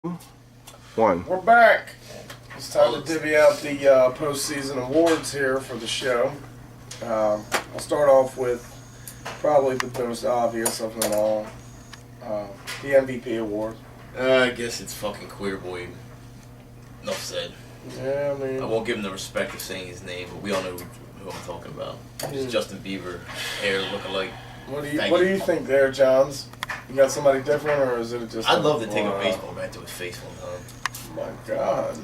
One. We're back. It's time to divvy out the postseason awards here for the show. I'll start off with probably the most obvious of them all, the MVP award. I guess it's fucking Queer Boy. Enough said. Yeah, I mean, I won't give him the respect of saying his name, but we all know who I'm talking about. It's Justin Bieber, hair lookalike. What do you think there, Johns? You got somebody different, or is it just? I'd love to take a baseball bat to his face one time. My God.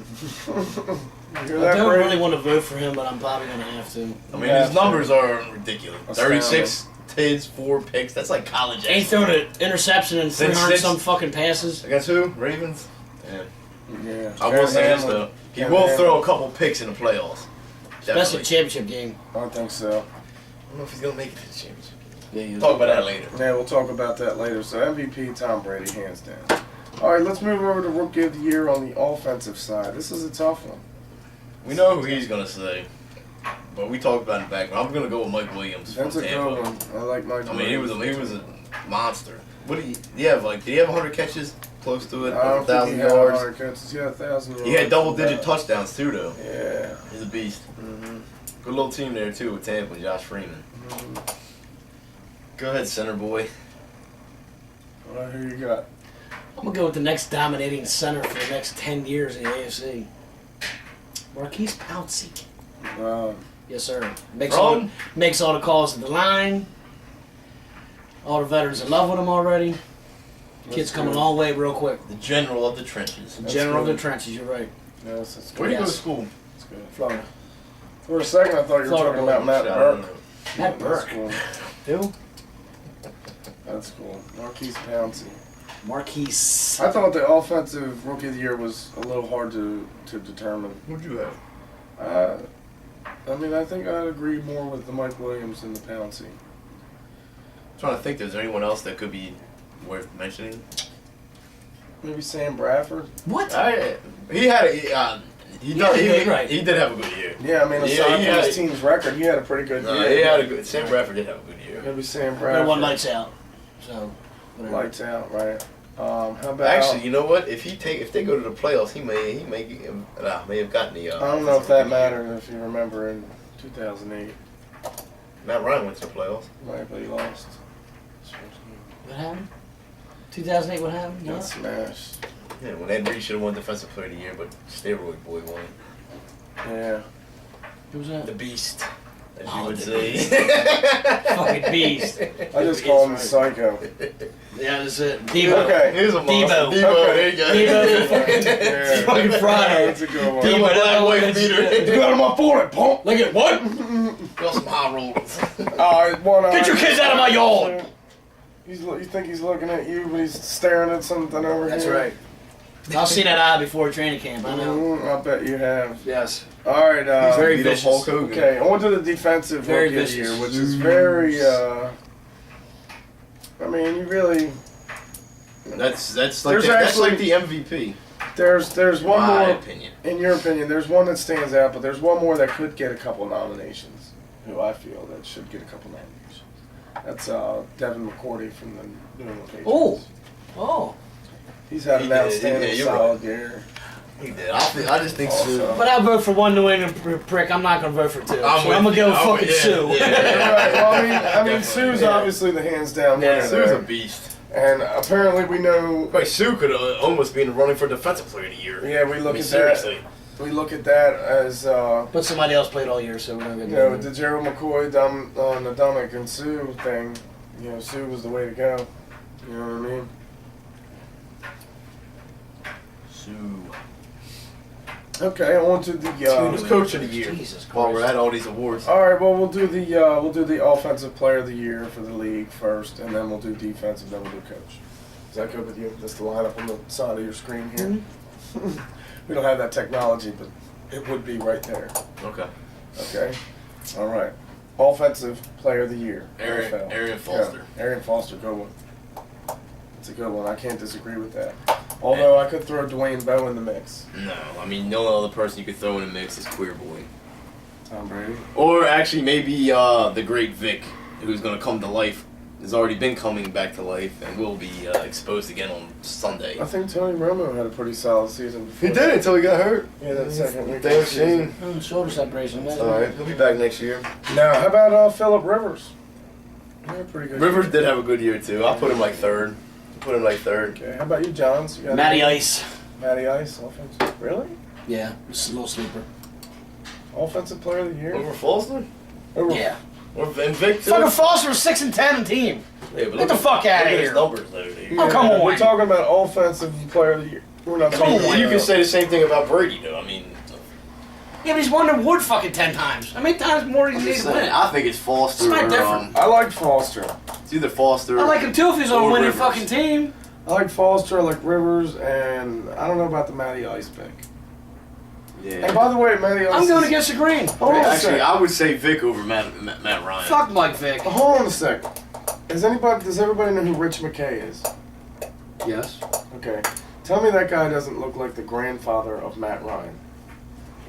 I don't really want to vote for him, but I'm probably going to have to. I mean, his numbers are ridiculous. 36 TIDs, 4 picks. That's like college. Ain't thrown an interception and 300 some fucking passes. I guess who? Ravens? Yeah. I will say this, though. He will throw a couple picks in the playoffs. Especially championship game. I think so. I don't know if he's going to make it to the championship. Yeah, We'll talk about that later. Yeah, we'll talk about that later. So MVP, Tom Brady, hands down. All right, let's move over to Rookie of the Year on the offensive side. This is a tough one. We know who he's going to say, but we talked about it in the background. I'm going to go with Mike Williams from That's a Tampa. good one. I like Mike Williams. I mean, he was a monster. What did he have? Like, did he have 100 catches? Close to it? I don't think 1,000 he had yards? 100 catches. He had 1,000 yards. He had double-digit touchdowns, too, though. Yeah. He's a beast. Mm-hmm. Good little team there, too, with Tampa and Josh Freeman. Mm-hmm. Go ahead, center boy. All right, who you got? I'm going to go with the next dominating center for the next 10 years in the AFC. Marquise Pouncey. Yes, sir. Makes all the calls at the line. All the veterans in love with him already. Kid's coming a long way real quick. The general of the trenches. General of the trenches, you're right. Yes, that's good. Where do you go to school? That's good. Florida. For a second, I thought you were talking about Matt Burke. Matt Burke. That's cool. Who? That's cool. Marquise Pouncey. Marquise. I thought the offensive Rookie of the Year was a little hard to determine. Who'd you have? I mean, I think I'd agree more with the Mike Williams and the Pouncey. I'm trying to think, is there anyone else that could be worth mentioning? Maybe Sam Bradford. What? He had a... He did have a good year. Yeah, I mean, aside from his team's record, he had a pretty good year. He had a good... Sam Bradford did have a good year. Maybe Sam Bradford. Everyone lights out. So, whatever. Lights out, right? How about... Actually, you know what? If they go to the playoffs, he may have gotten the... I don't know if that mattered, if you remember, in 2008. Matt Ryan went to the playoffs. Right, but he lost. What happened? 2008, what happened? Got smashed. Yeah, when Ed Reed should have won Defensive Player of the Year, but Steroid Boy won. Yeah. Who was that? The Beast, as you Oh, would the say. Fucking beast. I just call him the Psycho. Yeah, that's it. Debo. Okay. Here's a monster. Debo. Debo, there you go. Yeah. Fucking Friday. That's a good one. Debo, Black white beater. You got on my forehead, punk! Look at what? Got some high rollers. Alright, one Get your kids out of my yard! You think he's looking at you, but he's staring at something over That's here? right. I'll see that eye before training camp, I know. I bet you have. Yes. Alright, He's very Beat up vicious. Hulk Hogan. okay, on to the defensive Very Rookie of the vicious. Year, which is very, I mean, you really... That's like There's that's like actually- the MVP. There's one in my more, opinion. in your opinion, there's one that stands out, but there's one more that could get a couple nominations, who I feel that should get a couple nominations. That's Devin McCourty from the New England Patriots. Oh. He's had He an did. outstanding Yeah, you're solid year. He did. I just think Sue. But I'll vote for one New England prick. I'm not going to vote for two. I'm going to go with fucking Sue. Right, well, I mean, Sue's obviously the hands down winner. Sue's there. a beast. And apparently we know. Wait, Sue could almost be in the running for Defensive Player of the Year. Yeah, we look I mean, at seriously. that. We look at that as But somebody else played all year, so we're not going you to know, the Gerald McCoy, Nadomic, and Sue thing. You know, Sue was the way to go. You know what I mean? Sue. Okay, on to the. Who's Coach of the Year? Jesus Christ. While we're at all these awards. All right, well we'll do the offensive player of the year for the league first, and then we'll do defensive, then we'll do coach. Is that good with you? That's the lineup on the side of your screen here. Mm-hmm. We don't have that technology, but it would be right there. Okay. Okay. All right. Offensive player of the year. NFL. Arian Foster. Yeah, Arian Foster, good one. It's a good one. I can't disagree with that. Although I could throw Dwayne Bowe in the mix. No, I mean, no other person you could throw in the mix is Queer Boy. Tom Brady. Or actually maybe the great Vic, who's going to come to life has already been coming back to life and will be exposed again on Sunday. I think Tony Romo had a pretty solid season before. He did until he got hurt. Yeah, that second week. Damn shame. Shoulder separation. All right, he'll be back next year. Now, how about Phillip Rivers? Yeah, pretty good. Rivers did have a good year too. I'll put him like third. Okay, how about you, Johns? You got Matty any- Ice. Matty Ice, offensive. Really? Yeah, just a little sleeper. Offensive player of the year? Over Foster? Over- Yeah. Or Vic too? Fucking Foster was 6-10 team. Yeah, but Get the fuck out of look at here. his numbers though, dude. Yeah, Oh, come on. We're talking about offensive player of the year. We're not talking about. You can say the same thing about Brady though. I mean, Yeah, but he's won the wood fucking 10 times. How many times more do you need to win? I think it's Foster. It's not or, different. I like Foster. It's either Foster. I like him too if he's on a Or winning Rivers. fucking team. I like Foster, I like Rivers, and I don't know about the Matty Ice pick. Yeah. And by the way, Matty Ice. I'm going is- against the green. Hold on a Actually, second. I would say Vic over Matt Ryan. Fuck Mike Vick. Hold on a second. Does everybody know who Rich McKay is? Yes. Okay. Tell me that guy doesn't look like the grandfather of Matt Ryan.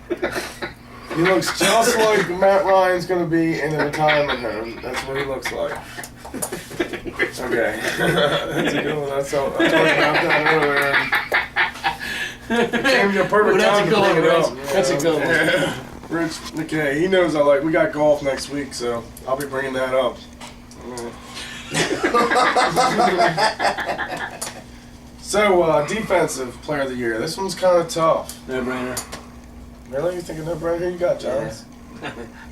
He looks just like Matt Ryan's going to be in a retirement home. That's what he looks like. Okay. That's a good one. That's all. I talked about that earlier. It came to a perfect Ooh, that's time a to good bring one, it up. Rich. That's a good one. Yeah. Rich McKay. He knows I like. We got golf next week, so I'll be bringing that up. So, defensive player of the year. This one's kind of tough. No brainer. Really? You think of no brainer? Who you got, Johns?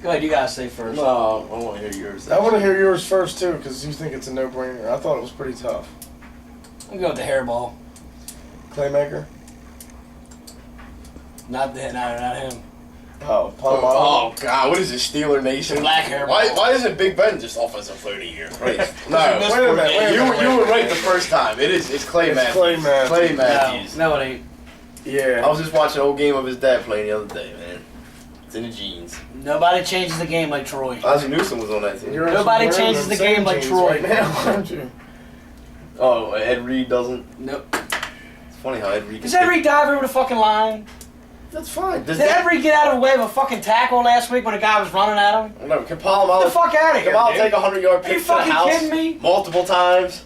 Go ahead, you gotta say first. No, I want to hear yours. I want to hear yours first, too, because you think it's a no-brainer. I thought it was pretty tough. I'm going with the hairball. Claymaker? Not him. Oh, Palmolive. Oh God, what is this, Steeler Nation? Black hair. Why isn't Big Ben just offensive player of the year? Right. No, Wait a minute. you were right the first time. It's Clay It's Matthews. Clay Matthews. Clay Matthews. No, it ain't. Yeah. I was just watching an old game of his dad playing the other day, man. It's in the jeans. Nobody changes the game like Troy. Ozzie Newsome was on that team. You're Nobody actually wearing changes the same game like jeans Troy. right now, aren't you? Oh, Ed Reed doesn't. Nope. It's funny how Ed Reed. Does Ed Reed dive over the fucking line? That's fine. Did Ed Reed get out of the way of a fucking tackle last week when a guy was running at him? No, can Get the Palomalo fuck out of here, I'll dude. take a 100-yard Are you pitch to the fucking house kidding me? multiple times.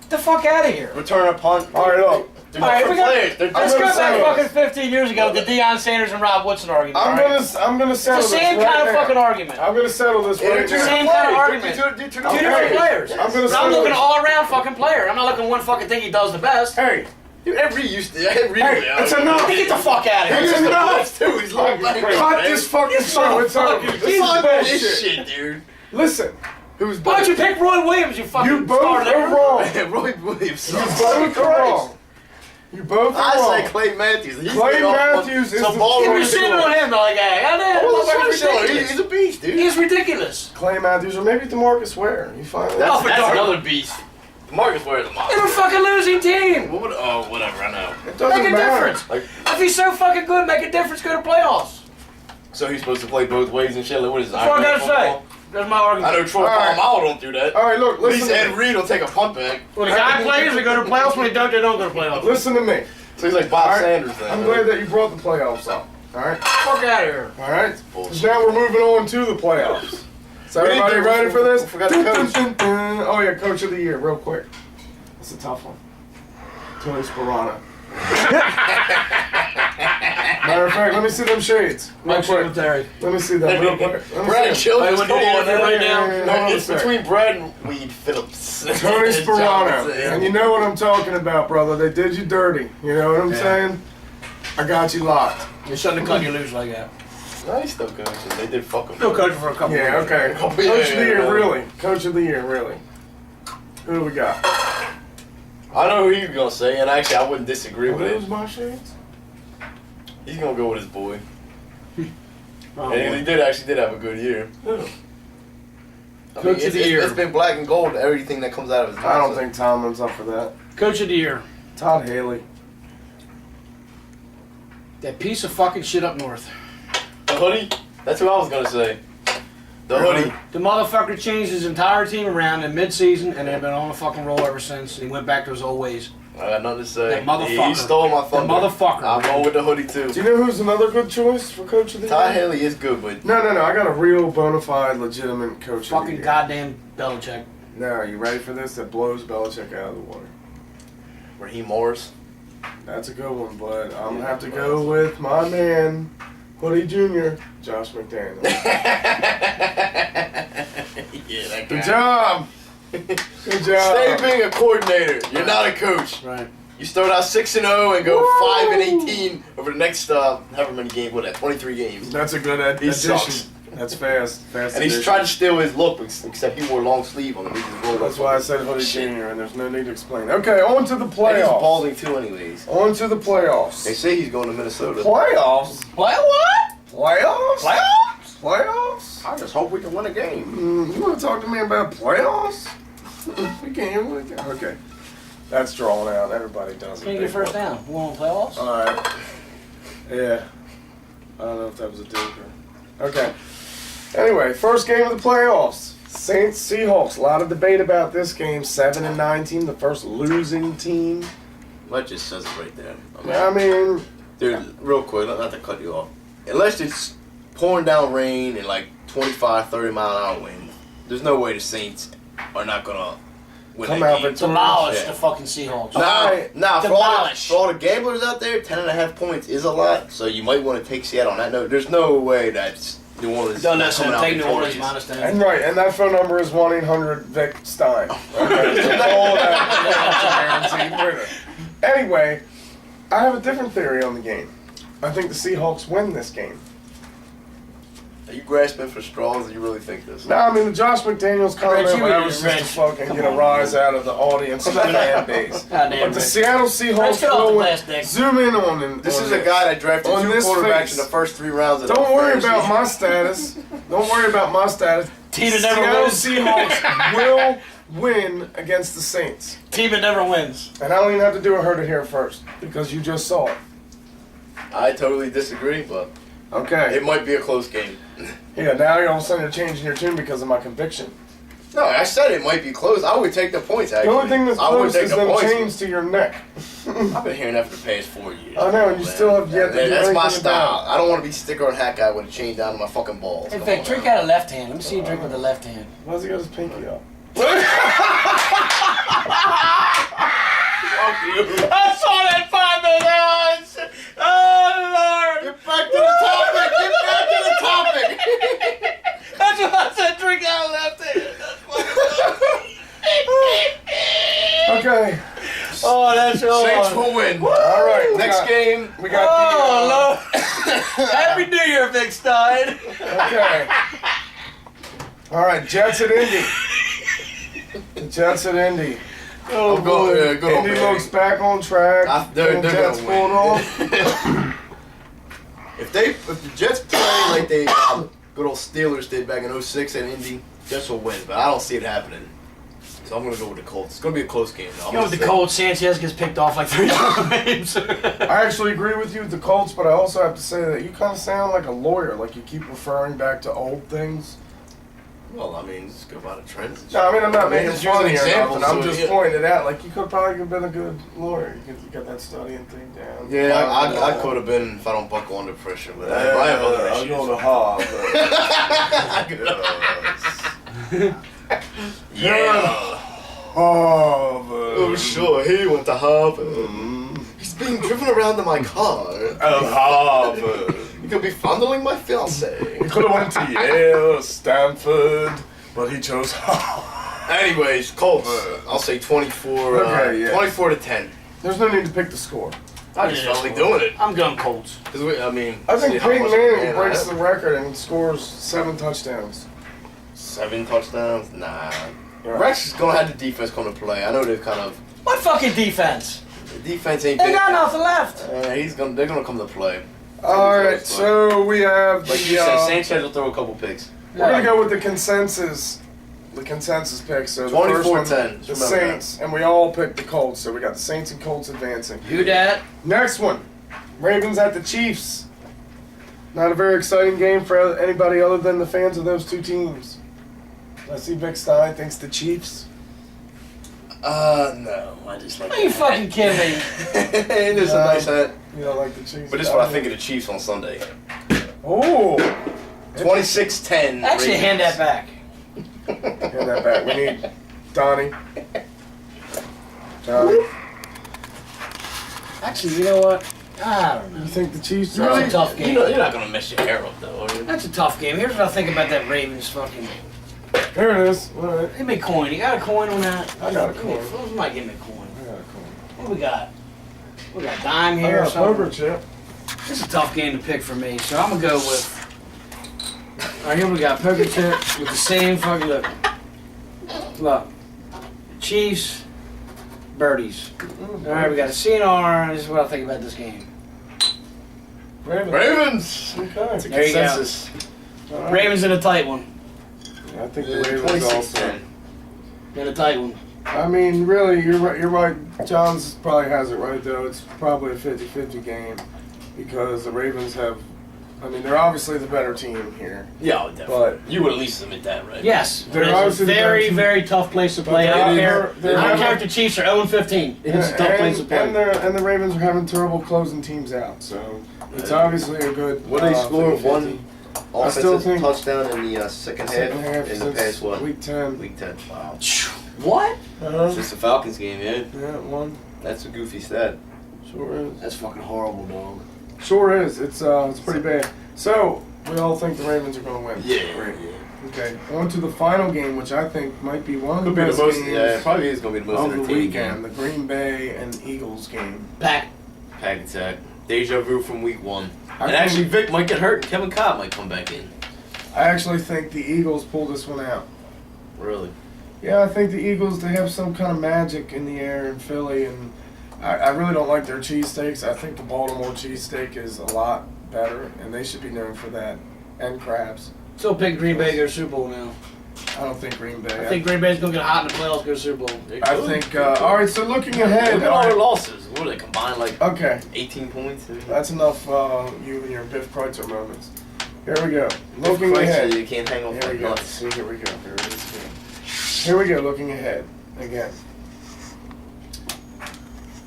Get the fuck out of here. Return a punt. All right, look. They're All right, different we got- players. They're Let's different go back settle fucking 15 years ago with the Deion Sanders and Rob Woodson argument. I'm all right? gonna settle It's the this same right kind of now. fucking argument. I'm gonna settle this They're right two now. Same different kind of players. argument. Two Two different players. I'm gonna I'm settle looking this. all around fucking player. I'm not looking at one fucking thing he does the best. Hey, Dude, Ed Reed used to. Ed Reed. Hey, it's enough. Get the fuck out of It's here. enough. too. He's long back. cut this fucking show. It's over. This This is bullshit. shit, dude. Listen, Who's Why don't you pick Roy Williams, you fucking you both starter? are wrong. Roy Williams. You both are wrong. You both are I say wrong. Clay Matthews. He's Clay getting off Matthews is some the- ball You were running shitting people. on him like, hey, I know. Well, Motherfucker's that's what I'm saying. ridiculous. He's a beast, dude. He's ridiculous. Clay Matthews or maybe DeMarcus Ware. You finally. That's, for that's dark. another beast. Marcus Ware's a They're monster. a fucking losing team. Oh, whatever. I know. It doesn't Make a matter. difference. Like, If he's so fucking good, make a difference, go to playoffs. so he's supposed to play both ways and shit. Like, what is That's what I gotta say. That's my I argument. know Troy All right. Polamalu don't do that. All right, look. At least Listen to Ed me. Reed will take a punt back. When the guy plays, they go to playoffs. When they don't go to playoffs. Listen to me. So he's like Bob All right. Sanders then. I'm glad that you brought the playoffs up. All right. Fuck out of here. All right. Bullshit. Now we're moving on to the playoffs. So We didn't everybody do- ready for this? we forgot the coach. Oh yeah, coach of the year, real quick. That's a tough one. Tony Sparano. Matter of fact, let me see them shades. Real Mike quick. Singletary. Let me see them real quick. Let me Brad see Childers, Hey, come what on, do you do right now? Yeah, No, hold on a it's sec. between Brad and Weed Phillips. them. Tony Sparano. Johnson. And you know what I'm talking about, brother. They did you dirty. You know what I'm saying? I got you locked. You shouldn't have cut you loose like that. No, he's still coaching. They did fuck him. Still coaching for a couple Yeah, years. okay. Yeah, Coach of the yeah, year, yeah. really. Coach of the year, really. Who do we got? I know who you're gonna say, and actually I wouldn't disagree with Who's it. my shades? He's gonna go with his boy. Oh, And he did have a good year. Who? I mean, Coach of the year. It's been black and gold. Everything that comes out of his mouth. I don't think Tomlin's up for that. Coach of the year. Todd Haley. That piece of fucking shit up north. The hoodie. That's who I was gonna say. The Really? hoodie. The motherfucker changed his entire team around in mid-season, and they've been on a fucking roll ever since. He went back to his old ways. I got nothing to say. That motherfucker. He stole my thunder. motherfucker. I'm going with the hoodie too. Do you know who's another good choice for coach of the Todd year? Haley is good, but No. I got a real bona fide, legitimate coach of the Fucking year. goddamn Belichick. Now, you ready for this? That blows Belichick out of the water. Raheem Morris. That's a good one, but I'm going to have to go with my man, Hoodie Jr., Josh McDaniels. Yeah, that guy. Good job. Good job. Stay being a coordinator. You're not a coach. Right. You start out 6-0 and go 5-18 over the next however many games. What, 23 games. That's a good He addition. sucks. That's fast. Fast And he's addition. trying to steal his look, except he wore long sleeve on him. He just rolled That's up. why I said Hoodie Jr., and there's no need to explain. Okay, on to the And he's playoffs. balding too, anyways. On to the playoffs. They say he's going to Minnesota. Playoffs? Play what? Playoffs? Playoffs? Playoffs? I just hope we can win a game. You want to talk to me about playoffs? We can't even win a game. Okay. That's drawn out. Everybody does it. Can't get first down. You want playoffs? Alright. Yeah. I don't know if that was a joker. Okay. Anyway, first game of the playoffs. Saints Seahawks. A lot of debate about this game. 7-9 team, the first losing team. That just says it right there. I mean, Dude, real quick, not to cut you off. Unless it's pouring down rain and like 25, 30 mile an hour wind, there's no way the Saints are not gonna win Come that out game. victorious. Demolish Yeah. the fucking Seahawks. Nah, Demolish. for all the gamblers out there, 10.5 points is a lot, so you might want to take Seattle on that note. There's no way that's New Orleans Don't not listen. coming out Take New Orleans victorious. minus 10. and right, and that phone number is 1-800-VIC-STEIN. Okay, so call that. That's a guaranteed winner. Anyway, I have a different theory on the game. I think the Seahawks win this game. Are you grasping for straws, or you really think this? No, I mean, the Josh McDaniels comment, Rich, you that were was Rich. just to fucking Come get a on, rise out of the audience and the fan base. Goddamn But the Rich. Seattle Rich, Seahawks get off the will glass, Dick. zoom in on it. This is a guy that drafted On 2 this quarterbacks face. in the first 3 rounds of the Don't worry fantasy. about my status. Don't worry about my status. Team that never Seattle wins. Seahawks will win against the Saints. Team that never wins. And I don't even have to do a heard it here first because you just saw it. I totally disagree, but Okay. it might be a close game. Yeah, now you're all of a sudden you're changing your tune because of my conviction. No, I said it might be close. I would take the points, The actually. only thing that's I would close take is the them points. chains to your neck. I've been hearing that for the past 4 years. I know, and you man. still have yet to do That's my anything style. about I don't want to be sticker and hat guy with a chain down to my fucking balls. In Come fact, on drink now. out of left hand. Let me see you drink with the left hand. Why's he got his pinky up? I saw that $5 million. Oh Lord! Get back to the topic! Get back to the topic! That's what I said. Drink out of left hand. That's Okay. oh, that's so. Saints will win. All right. Next game. We got Oh Lord! Happy New Year, Big Stein. Okay. All right, Jets at Indy. The Jets at Indy. Oh I'm going, boy. good old Indy man. looks back on track. They're Jets gonna pulled off. win. If the Jets play like they good old Steelers did back in 06 at Indy, Jets will win. But I don't see it happening. So I'm gonna go with the Colts. It's gonna be a close game. Though. You know, with the Colts, Sanchez gets picked off like 3 times. I actually agree with you with the Colts, but I also have to say that you kind of sound like a lawyer. Like you keep referring back to old things. Well, I mean, just go by the trends. No, I mean I'm not making just use fun an of you or example, nothing. I'm so, just yeah. pointing it out. Like you could probably have been a good lawyer. You got that studying thing down. Yeah, I could have been if I don't buckle under pressure, but I have other I'm issues. going to Harvard. Yeah. Harvard. Oh, sure, he went to Harvard. He's being driven around in my car. Harvard. He could be fondling my fiancée. He could have went to Yale, Stanford, but he chose Harvard. Anyways, Colts. I'll say 24. Okay, yeah. 24 to 10. There's no need to pick the score. I just felt like doing it. I'm going Colts. 'Cause I mean, I think see how Peyton much of a Manning man I breaks am. the record and scores 7 touchdowns. 7 touchdowns? Nah. Right. Rex is gonna have the defense come to play. I know they've kind of What fucking defense? the defense ain't They big. got nothing left. They're gonna come to play. Alright, so we have Like you said, Sanchez will throw a couple picks. we're going to go with the consensus. The consensus pick. So the first one, 24-10. the Just remember Saints, and we all picked the Colts. So we got the Saints and Colts advancing. Who dat? Next one, Ravens at the Chiefs. Not a very exciting game for anybody other than the fans of those two teams. I see Vic Stein thinks the Chiefs. No. I just like Are you fucking kidding me? It is a nice hat. You don't like the Chiefs? But this is what I think of the Chiefs on Sunday. Oh, 26-10. Actually, hand that back. hand that back. Donnie. Donnie. Actually, you know what? I don't know. You think the Chiefs That's a tough game. You're not gonna mess your hair up though, are you? That's a tough game. Here's what I think about that Ravens fucking. There it is. All right. Give me a coin. You got a coin on that? I got a coin. Somebody give me a coin. I got a coin. What we got? We got dime I here or got a poker something? chip. This is a tough game to pick for me, so I'm gonna go with. Alright, here we got poker chip with the same fucking look. Look. Chiefs, birdies. Alright, we got a CNR. This is what I think about this game. Ravens. Okay. There you go. Consensus. All right. Ravens in a tight one. I think the Ravens also. In a tight one. I mean, really, you're right. You're right. Johns probably has it right though. It's probably a 50-50 game because the Ravens have. I mean, they're obviously the better team here. Yeah, definitely. But You would at least admit that, right? Yes, They're but it's a obviously the better very, team. very tough place to play. But I don't they're- care. they're I don't having- care if the Chiefs are 0-15. It's a tough place to play. and the Ravens are having trouble closing teams out. So it's obviously a good. What they score 50-50. one I still offensive think- touchdown in the second Second half half in the since past what? Week 10. Week 10. Wow. What? It's just the Falcons game, yeah. Yeah, one. That's a goofy stat. Sure is. That's fucking horrible, dog. Sure is. It's pretty bad. So we all think the Ravens are going to win. Yeah. Great. Okay. On to the final game, which I think might be one of the Could be the best most. games Yeah, it probably is gonna be the most of the entertaining weekend. game. The Green Bay and Eagles game. Pack. Pack attack. Deja vu from week 1. I And think- actually, Vic might get hurt and Kevin Cobb might come back in. I actually think the Eagles pull this one out. Really? Yeah, I think the Eagles, they have some kind of magic in the air in Philly, and I really don't like their cheesesteaks. I think the Baltimore cheesesteak is a lot better, and they should be known for that. And crabs. Still pick Green Bay to go to Super Bowl now. I don't think Green Bay. I think Green Bay's going to get hot in the playoffs, go to Super Bowl. I think, all right, so looking ahead. Look at all their losses. What are they combined like Okay, 18 points? that's enough you and your Biff Kreutzer moments. Here we go. Looking Christ, ahead. You can't hang on Here for we go. nuts. See, here we go. Here it is again. Here we go. Looking ahead again.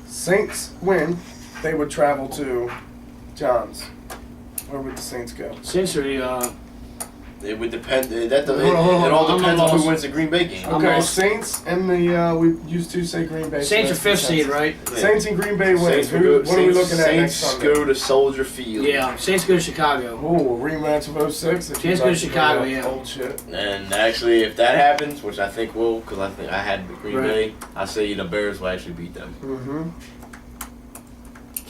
Saints win. They would travel to John's. Where would the Saints go? Saints are It would depend. It Hold on, all I'm not depends on lost. who wins the Green Bay game. I'm Okay, lost. Saints and the we used to say Green Bay. so Saints are that's fifth seed, consensus. right? Saints and Green Bay win. Saints will Who, go- what are we Saints- looking at next Saints Sunday? go to Soldier Field. Yeah, Saints go to Chicago. Oh, rematch of 06. if Saints you'd go to like Chicago, bring yeah. up Old shit. And actually, if that happens, which I think will, because I think I had the Green Right. Bay, I say the Bears will actually beat them. Mm-hmm.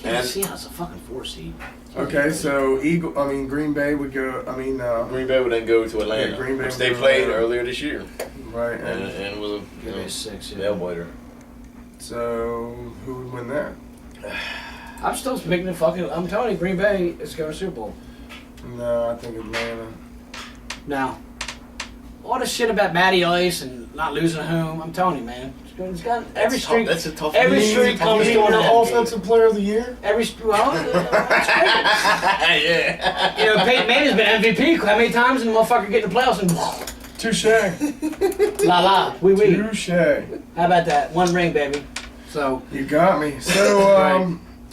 Can't And- see how it's a fucking 4 seed. Okay, so Green Bay would go. Green Bay would then go to Atlanta, Yeah, Green Bay which would they go to played Atlanta. earlier this year, right. and it was Green a Bay's 6, yeah. nail biter. So who would win that? I'm still picking the fucking. I'm telling you, Green Bay is going to Super Bowl. No, I think Atlanta. Now, all this shit about Matty Ice and not losing a home, I'm telling you, man. It's got every streak. That's a tough. Every game. streak comes to your an end. offensive player of the year. Every well, Yeah. you know, Peyton Manning's been MVP. How many times and the motherfucker get in the playoffs and Touche. la la, wee wee. Touche. How about that? One ring, baby. So You got me. So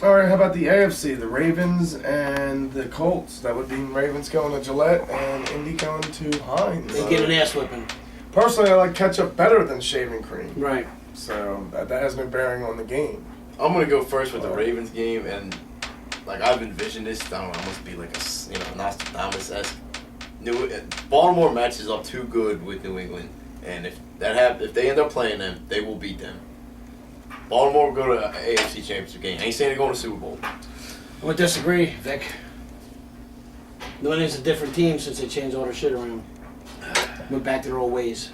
all right. How about the AFC? The Ravens and the Colts. That would be Ravens going to Gillette and Indy going to Heinz. they get an ass whipping. Personally, I like ketchup better than shaving cream. Right. So that has no bearing on the game. I'm gonna go first with the Ravens game, and like I've envisioned this. I don't know. It must be like a Nostradamus-esque. Baltimore matches up too good with New England, and if they end up playing them, they will beat them. Baltimore will go to an AFC Championship game. I ain't saying they're going to Super Bowl. I would disagree, Vic. New England's a different team since they changed all their shit around. Went back to their old ways.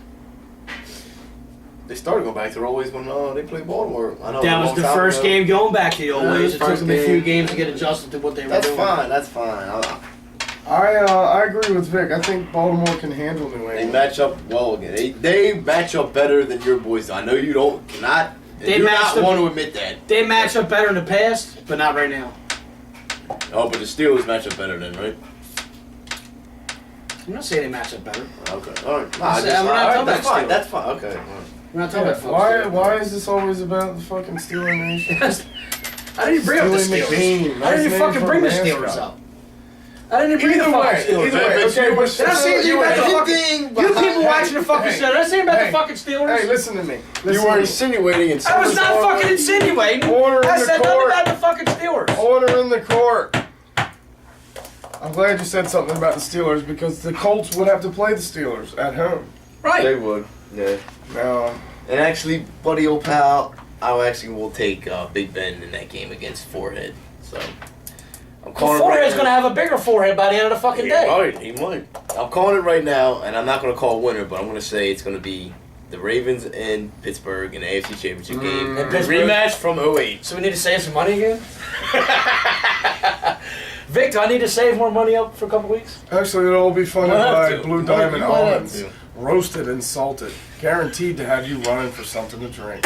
They started going back to their old ways when they played Baltimore. I know That was the first game going back to the old Yeah, ways. It took first them a few game. games to get adjusted to what they were That's doing. fine. That's fine. I agree with Vic. I think Baltimore can handle New They England. match up well again. They match up better than your boys do. I know you don't cannot. They do matched not up- want to admit that. They match up better in the past, but not right now. Oh, but the Steelers match up better then, right? I'm not saying they match up better. Okay. All right. I'm not talking that's about fine. Steelers. That's fine. Okay. All right. We're not talking about Why folks. why is this always about the fucking Steeler Nation? I didn't bring up the Stealing Steelers. McBean. I Nice didn't name fucking for bring the a Steelers mascot. up. I didn't even bring the fucking Steelers. Either way, okay, we're Did I say anything about the fucking... You people watching the fucking show, did I say about the fucking Steelers? Hey, listen to me. You were insinuating and I was not fucking insinuating. Order I in the said nothing court. about the fucking Steelers. Order in the court. I'm glad you said something about the Steelers because the Colts would have to play the Steelers at home. Right. They would. Yeah. No. And actually, buddy, old pal, I actually will take Big Ben in that game against Forehead. So I'm calling. Forehead's gonna have a bigger forehead by the end of the fucking day. Right, he might. I'm calling it right now, and I'm not gonna call a winner, but I'm gonna say it's gonna be the Ravens and Pittsburgh in the AFC Championship game. And Pittsburgh? Rematch from 08. So we need to save some money again? Vic, do I need to save more money up for a couple weeks? Actually, it'll all be funded Might have by to. Blue You Diamond might have Almonds. to. Roasted and salted. Guaranteed to have you running for something to drink.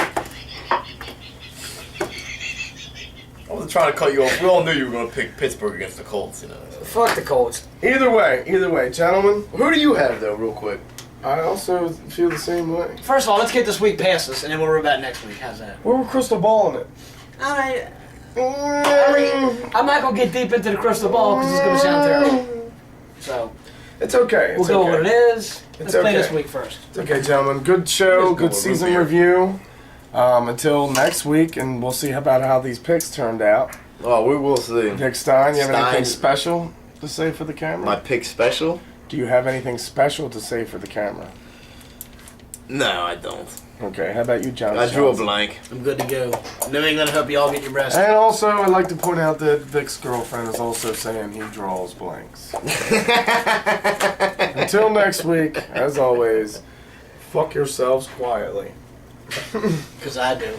I wasn't trying to cut you off. We all knew you were gonna pick Pittsburgh against the Colts, you know. Fuck the Colts. Either way, gentlemen, Who do you have though, real quick? I also feel the same way. First of all, let's get this week past us, and then we'll worry about next week. How's that? Where we're crystal balling it. I'm not going to get deep into the crystal ball because it's going to sound terrible. So, It's okay. we'll It's go okay. with what it is. Let's play okay. this week first. It's okay, gentlemen. Good show. Good season review. Until next week, and we'll see about how these picks turned out. Oh, we will see. Vic Stein, you have anything Stein. special to say for the camera? My pick special? Do you have anything special to say for the camera? No, I don't. Okay, how about you, John? I drew a Johnson? blank. I'm good to go. New England, I hope you all get your rest. And also, I'd like to point out that Vic's girlfriend is also saying he draws blanks. Until next week, as always, fuck yourselves quietly. Because I do.